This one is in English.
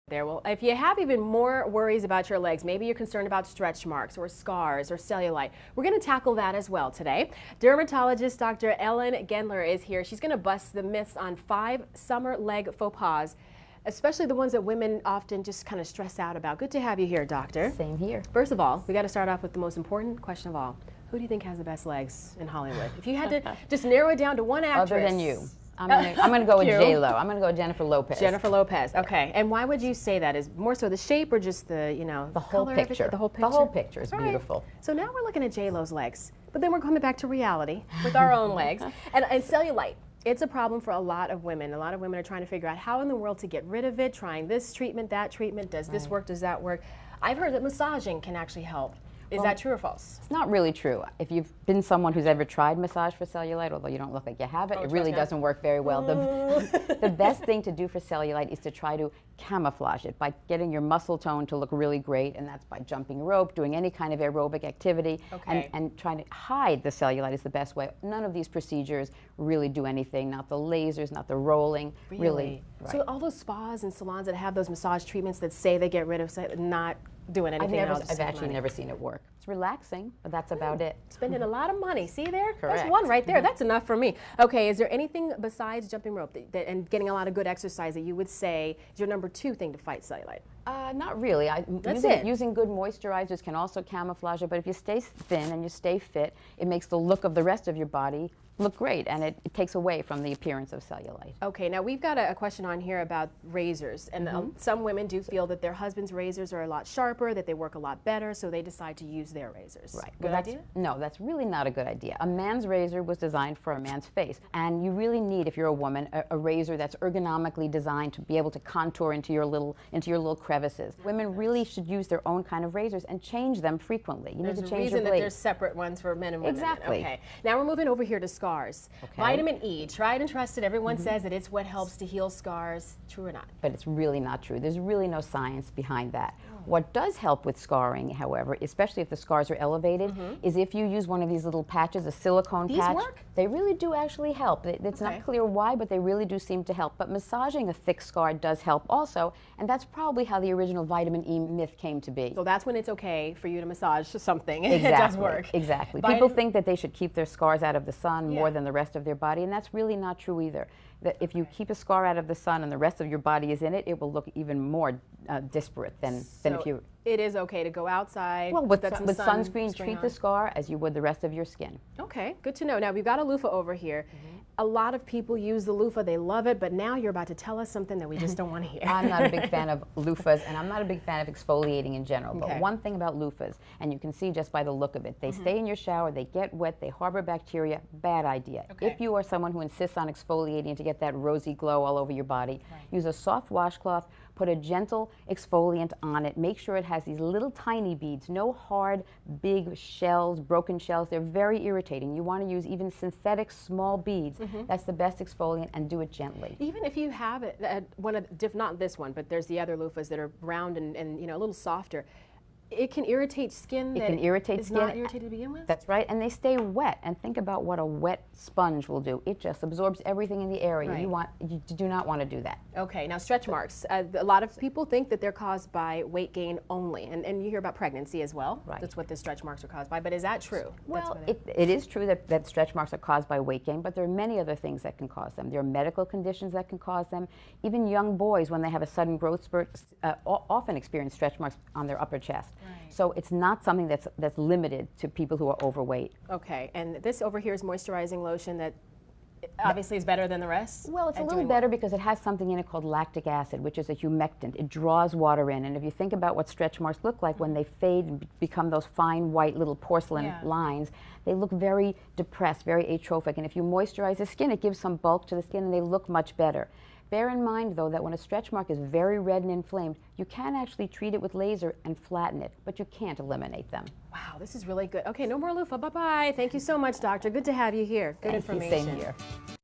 There. Well, if you have even more worries about your legs, maybe you're concerned about stretch marks or scars or cellulite, we're going to tackle that as well today. Dermatologist Dr. Gendler is here. She's going to bust the myths on 5 summer leg faux pas, especially the ones that women often just kind of stress out about. Good to have you here, doctor. Same here. First of all, we got to start off with the most important question of all. Who do you think has the best legs in Hollywood? If you had to just narrow it down to one actress. Other than you. I'm gonna go with J-Lo. I'm gonna go with Jennifer Lopez. Jennifer Lopez. Okay. And why would you say that? Is more so the shape or just the, the whole picture? The whole picture. The whole picture is beautiful. Right. So now we're looking at J-Lo's legs, but then we're coming back to reality with our own legs and cellulite. It's a problem for a lot of women. A lot of women are trying to figure out how in the world to get rid of it, trying this treatment, that treatment. Does this work? Does that work? I've heard that massaging can actually help. Is that true or false? It's not really true. If you've been someone who's ever tried massage for cellulite, although you don't look like you have it, it really doesn't work very well. The best thing to do for cellulite is to try to camouflage it by getting your muscle tone to look really great, and that's by jumping rope, doing any kind of aerobic activity, and trying to hide the cellulite is the best way. None of these procedures really do anything, not the lasers, not the rolling. Really? Right. So all those spas and salons that have those massage treatments that say they get rid of cellulite, not doing anything else. I've actually never seen it work. It's relaxing, but that's about it. Spending a lot of money. See there? Correct. That's one right there. That's enough for me. Okay, is there anything besides jumping rope and getting a lot of good exercise that you would say is your number 2 thing to fight cellulite? Not really. Using good moisturizers can also camouflage it, but if you stay thin and you stay fit, it makes the look of the rest of your body look great, and it takes away from the appearance of cellulite. Okay, now we've got a question on here about razors, and some women do feel that their husband's razors are a lot sharper, that they work a lot better, so they decide to use their razors. Right. Good idea? No, that's really not a good idea. A man's razor was designed for a man's face, and you really need, if you're a woman, a razor that's ergonomically designed to be able to contour into your little crevices. Women really should use their own kind of razors and change them frequently. You need to change your blade. There's a reason that there's separate ones for men and women. Exactly. Okay. Now we're moving over here to scars. Okay. Vitamin E, tried and trusted. Everyone says that it's what helps to heal scars. True or not? But it's really not true. There's really no science behind that. What does help with scarring, however, especially if the scars are elevated, is if you use one of these little patches, a silicone patch. These work? They really do actually help. It's not clear why, but they really do seem to help. But massaging a thick scar does help also, and that's probably how the original vitamin E myth came to be. So that's when it's okay for you to massage something. Exactly. It does work. Exactly. People think that they should keep their scars out of the sun more than the rest of their body, and that's really not true either. That if you keep a scar out of the sun and the rest of your body is in it, it will look even more disparate than if you... It is okay to go outside. Well, with sunscreen, treat the scar as you would the rest of your skin. Okay, good to know. Now, we've got a loofah over here. A lot of people use the loofah. They love it, but now you're about to tell us something that we just don't want to hear. I'm not a big fan of loofahs, and I'm not a big fan of exfoliating in general. But one thing about loofahs, and you can see just by the look of it, they stay in your shower, they get wet, they harbor bacteria. Bad idea. If you are someone who insists on exfoliating to get that rosy glow all over your body, use a soft washcloth, put a gentle exfoliant on it. Make sure it has these little tiny beads, no hard, big shells, broken shells. They're very irritating. You want to use even synthetic small beads. That's the best exfoliant, and do it gently. Even if you have it, not this one, but there's the other loofahs that are round and a little softer. It can irritate skin. It can irritate skin. Not irritated to begin with? That's right, and they stay wet. And think about what a wet sponge will do. It just absorbs everything in the area. Right. You do not want to do that. Okay, now stretch marks. A lot of people think that they're caused by weight gain only, and you hear about pregnancy as well. Right. That's what the stretch marks are caused by, but is that true? Well, it is true that stretch marks are caused by weight gain, but there are many other things that can cause them. There are medical conditions that can cause them. Even young boys, when they have a sudden growth spurt, often experience stretch marks on their upper chest. Right. So it's not something that's limited to people who are overweight. Okay, and this over here is moisturizing lotion that obviously is better than the rest? Well, it's a little better because it has something in it called lactic acid, which is a humectant. It draws water in, and if you think about what stretch marks look like when they fade and become those fine white little porcelain lines, they look very depressed, very atrophic, and if you moisturize the skin, it gives some bulk to the skin and they look much better. Bear in mind, though, that when a stretch mark is very red and inflamed, you can actually treat it with laser and flatten it, but you can't eliminate them. Wow, this is really good. Okay, no more loofah. Bye-bye. Thank you so much, doctor. Good to have you here. Good information. Same here.